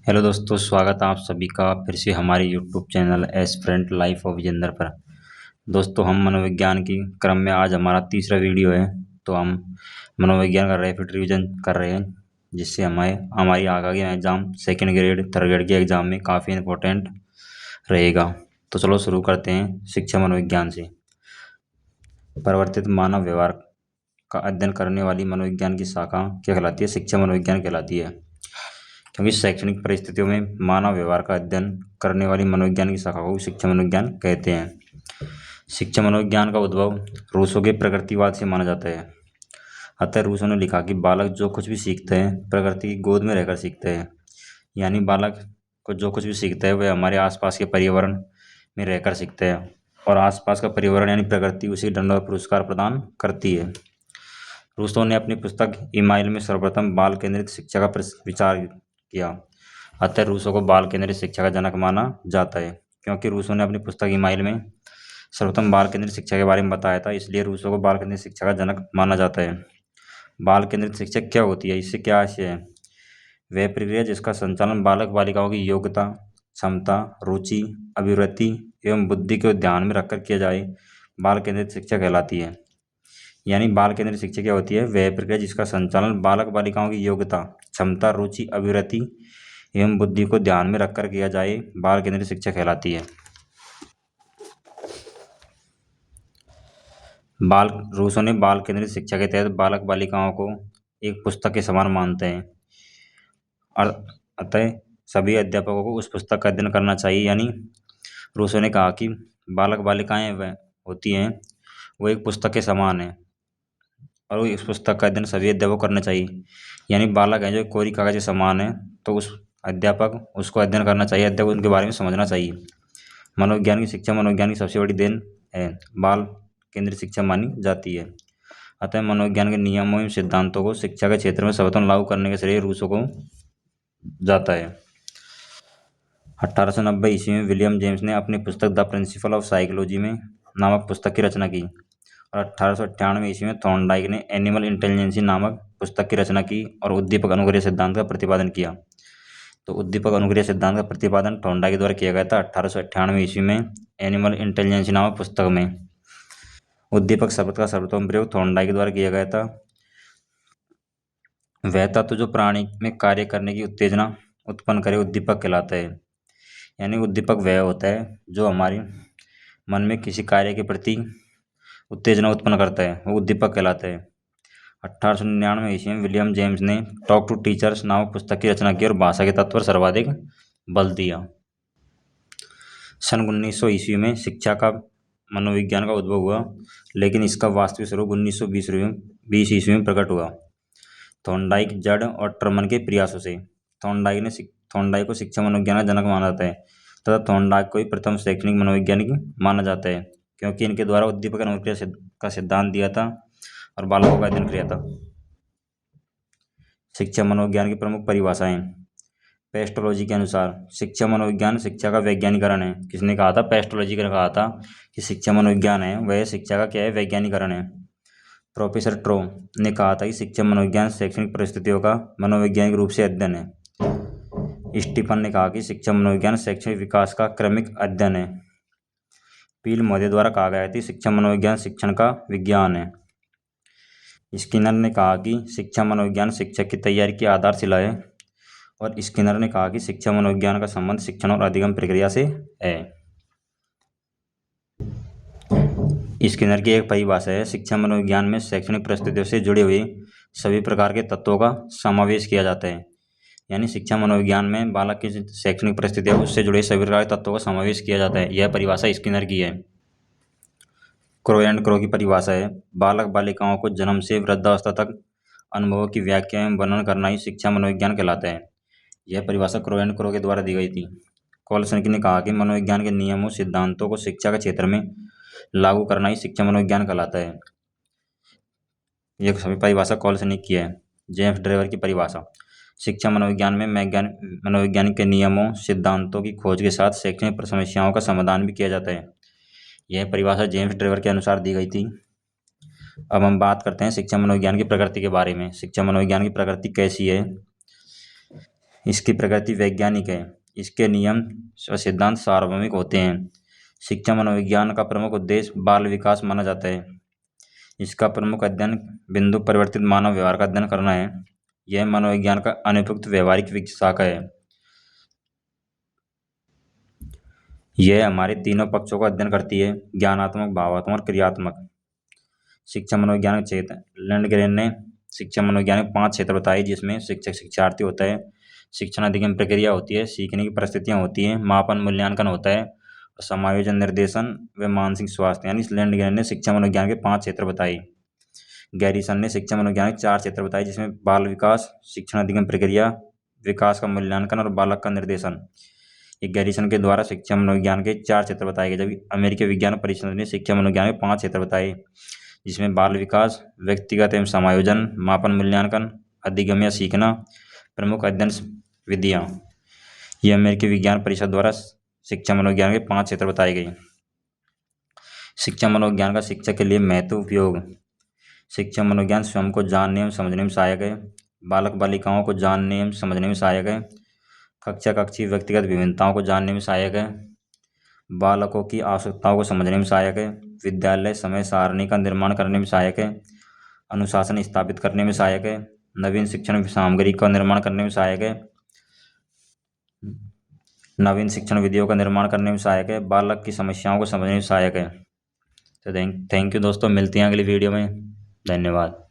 Hello दोस्तों, स्वागत है आप सभी का फिर से हमारे YouTube channel aspirant life of Vijender पर। दोस्तों, हम मनोविज्ञान की क्रम में आज हमारा तीसरा वीडियो है। तो हम मनोविज्ञान का रैपिड रिवीजन कर रहे हैं, जिससे हमारी आगे exam second grade third grade के एग्ज़ाम में काफ़ी इंपॉर्टेंट रहेगा। तो चलो शुरू करते हैं शिक्षा मनोविज्ञान से। परिवर्तित मानव व्यवहार का अध्ययन करने वाली मनोविज्ञान की शाखा क्या कहलाती है? शिक्षा मनोविज्ञान कहलाती है, क्योंकि शैक्षणिक परिस्थितियों में मानव व्यवहार का अध्ययन करने वाली मनोविज्ञान की शाखा को शिक्षा मनोविज्ञान कहते हैं। शिक्षा मनोविज्ञान का उद्भव रूसों के प्रकृतिवाद से माना जाता है। अतः रूसों ने लिखा कि बालक जो कुछ भी सीखते हैं प्रकृति की गोद में रहकर सीखते हैं। यानी बालक को जो कुछ भी सीखता है वह हमारे आसपास के पर्यावरण में रहकर सीखते हैं, और आसपास का पर्यावरण यानी प्रकृति उसी दंड और पुरस्कार प्रदान करती है। रूसों ने अपनी पुस्तक इमाइल में सर्वप्रथम बाल केंद्रित शिक्षा का विचार किया। अतः रूसों को बाल केंद्रित शिक्षा का जनक माना जाता है, क्योंकि रूसों ने अपनी पुस्तक इमाइल में सर्वप्रथम बाल केंद्रित शिक्षा के बारे में बताया था, इसलिए रूसों को बाल केंद्रित शिक्षा का जनक माना जाता है। बाल केंद्रित शिक्षा क्या होती है, इससे क्या आशय है? वह प्रक्रिया जिसका संचालन बालक बालिकाओं की योग्यता, क्षमता, रुचि, अभिवृत्ति एवं बुद्धि को ध्यान में रखकर किया जाए, बाल केंद्रित शिक्षा कहलाती है। यानी बाल केंद्रित शिक्षा क्या होती है? वह प्रक्रिया जिसका संचालन बालक बालिकाओं की योग्यता, क्षमता, रुचि, अभिवृत्ति एवं बुद्धि को ध्यान में रखकर किया जाए, बाल केंद्रित शिक्षा कहलाती है। रूसों ने बाल केंद्रित शिक्षा के तहत बालक बालिकाओं को एक पुस्तक के समान मानते हैं, और अतः सभी अध्यापकों को उस पुस्तक का अध्ययन करना चाहिए। यानी रूसों ने कहा कि बालक बालिकाएं वह होती हैं, वो एक पुस्तक के समान है, और वो इस पुस्तक का अध्ययन सभी अध्यापक करना चाहिए। यानी बालक हैं जो कोरी कागज के समान है, तो उस अध्यापक उसको अध्ययन करना चाहिए, अध्यापक उनके बारे में समझना चाहिए। मनोविज्ञान की शिक्षा मनोविज्ञान की सबसे बड़ी देन है, बाल केंद्रित शिक्षा मानी जाती है। अतः मनोविज्ञान के नियमों एवं सिद्धांतों को शिक्षा के क्षेत्र में सर्वप्रथम लागू करने के श्रेय रूसों को जाता है। 1890 ईस्वी में विलियम जेम्स ने अपनी पुस्तक द प्रिंसिपल ऑफ साइकोलॉजी में नामक पुस्तक की रचना की, और 1898 ईस्वी में थॉर्नडाइक ने एनिमल इंटेलिजेंसी नामक पुस्तक की रचना की और उद्दीपक अनुक्रिया सिद्धांत का प्रतिपादन किया। तो उद्दीपक अनुक्रिया सिद्धांत का प्रतिपादन थॉर्नडाइक द्वारा किया गया था 1898 ईस्वी में एनिमल इंटेलिजेंसी नामक पुस्तक में। उद्दीपक शब्द का सर्वप्रथम प्रयोग थॉर्नडाइक द्वारा किया गया था। वह तत्व जो प्राणी में कार्य करने की उत्तेजना उत्पन्न करे उद्दीपक कहलाता है। यानी उद्दीपक वह होता है जो हमारे मन में किसी कार्य के प्रति उत्तेजना उत्पन्न करता है, वो उद्दीपक कहलाता है। 1899 ईस्वी में विलियम जेम्स ने टॉक टू टीचर्स नामक पुस्तक की रचना की और भाषा के तत्व पर सर्वाधिक बल दिया। सन 1900 ईस्वी में शिक्षा का मनोविज्ञान का उद्भव हुआ, लेकिन इसका वास्तविक स्वरूप 1920 ईस्वी में प्रकट हुआ, थॉर्नडाइक, जड और टर्मन के प्रयासों से। थॉर्नडाइक को शिक्षा मनोविज्ञान का जनक माना जाता है, तथा थॉर्नडाइक को ही प्रथम शैक्षणिक मनोवैज्ञानिक माना जाता है, क्योंकि इनके द्वारा उद्दीपक अनुक्रिया का सिद्धांत दिया था और बालकों का अध्ययन किया था। शिक्षा मनोविज्ञान की प्रमुख परिभाषाएं। पेस्टोलॉजी के अनुसार शिक्षा मनोविज्ञान शिक्षा का वैज्ञानिकरण है। किसने कहा था? पेस्टोलॉजी ने कहा था कि शिक्षा मनोविज्ञान है वह शिक्षा का क्या है? वैज्ञानिकरण है। प्रोफेसर ट्रो ने कहा था कि शिक्षा मनोविज्ञान शैक्षणिक परिस्थितियों का मनोवैज्ञानिक रूप से अध्ययन है। स्टीफन ने कहा कि शिक्षा मनोविज्ञान शैक्षणिक विकास का क्रमिक अध्ययन है। पील महोदय द्वारा कहा गया कि शिक्षा मनोविज्ञान शिक्षण का विज्ञान है। स्किनर ने कहा कि शिक्षा मनोविज्ञान शिक्षक की तैयारी की आधारशिला है, और स्किनर ने कहा कि शिक्षा मनोविज्ञान का संबंध शिक्षण और अधिगम प्रक्रिया से है। स्किनर की एक परिभाषा है, शिक्षा मनोविज्ञान में शैक्षणिक परिस्थितियों से जुड़े हुए सभी प्रकार के तत्वों का समावेश किया जाता है। यानी शिक्षा मनोविज्ञान में बालक की शैक्षणिक परिस्थितियों उससे जुड़े सभी प्रकार के तत्वों का समावेश किया जाता है। यह परिभाषा स्किनर की है। क्रो एंड क्रो की परिभाषा है, बालक बालिकाओं को जन्म से वृद्धावस्था तक अनुभवों की व्याख्या एवं वर्णन करना ही शिक्षा मनोविज्ञान कहलाता है। यह परिभाषा क्रो एंड क्रो के द्वारा दी गई थी। कोलसनकी ने कहा कि मनोविज्ञान के नियमों सिद्धांतों को शिक्षा के क्षेत्र में लागू करना ही शिक्षा मनोविज्ञान कहलाता है। यह सभी परिभाषा कोलसनकी की है। जेम्स ड्रेवर की परिभाषा, शिक्षा मनोविज्ञान में मनोवैज्ञानिक के नियमों सिद्धांतों की खोज के साथ शैक्षणिक समस्याओं का समाधान भी किया जाता है। यह परिभाषा जेम्स ड्रेवर के अनुसार दी गई थी। अब हम बात करते हैं शिक्षा मनोविज्ञान की प्रकृति के बारे में। शिक्षा मनोविज्ञान की प्रकृति कैसी है? इसकी प्रकृति वैज्ञानिक है। इसके नियम व सिद्धांत सार्वभौमिक होते हैं। शिक्षा मनोविज्ञान का प्रमुख उद्देश्य बाल विकास माना जाता है। इसका प्रमुख अध्ययन बिंदु परिवर्तित मानव व्यवहार का अध्ययन करना है। यह मनोविज्ञान का अनुपयुक्त व्यवहारिक विकसित शाखा है। यह हमारे तीनों पक्षों का अध्ययन करती है, ज्ञानात्मक, भावात्मक और क्रियात्मक। शिक्षा मनोविज्ञान क्षेत्र लैंडग्रेन ने शिक्षा मनोविज्ञान के 5 क्षेत्र बताए, जिसमें शिक्षक शिक्षार्थी होता है, शिक्षण अधिगम प्रक्रिया होती है, सीखने की परिस्थितियां होती हैं, मापन मूल्यांकन होता है, और समायोजन निर्देशन व मानसिक स्वास्थ्य। यानी लैंडग्रेन ने शिक्षा मनोविज्ञान के 5 क्षेत्र बताए। गैरिसन ने शिक्षा मनोविज्ञान के 4 क्षेत्र बताए, जिसमें बाल विकास, शिक्षण अधिगम प्रक्रिया, विकास का मूल्यांकन और बालक का निर्देशन। ये गैरिसन के द्वारा शिक्षा मनोविज्ञान के 4 क्षेत्र बताए गए, जबकि अमेरिकी विज्ञान परिषद ने शिक्षा मनोविज्ञान के 5 क्षेत्र बताए, जिसमें बाल विकास, व्यक्तिगत एवं समायोजन, मापन मूल्यांकन, अधिगम या सीखना, प्रमुख अध्ययन विधियाँ। ये अमेरिकी विज्ञान परिषद द्वारा शिक्षा मनोविज्ञान के 5 क्षेत्र बताए गए। शिक्षा मनोविज्ञान का शिक्षक के लिए महत्व उपयोग। शिक्षा मनोविज्ञान स्वयं को जानने एवं समझने में सहायक है। बालक बालिकाओं को जानने एवं समझने में सहायक है। कक्षा कक्षी व्यक्तिगत विभिन्नताओं को जानने में सहायक है। बालकों की आवश्यकताओं को समझने में सहायक है। विद्यालय समय सारणी का निर्माण करने में सहायक है। अनुशासन स्थापित करने में सहायक है। नवीन शिक्षण सामग्री का निर्माण करने में सहायक है। नवीन शिक्षण विधियों का निर्माण करने में सहायक है। बालक की समस्याओं को समझने में सहायक है। तो थैंक यू दोस्तों, मिलते हैं अगली वीडियो में। धन्यवाद।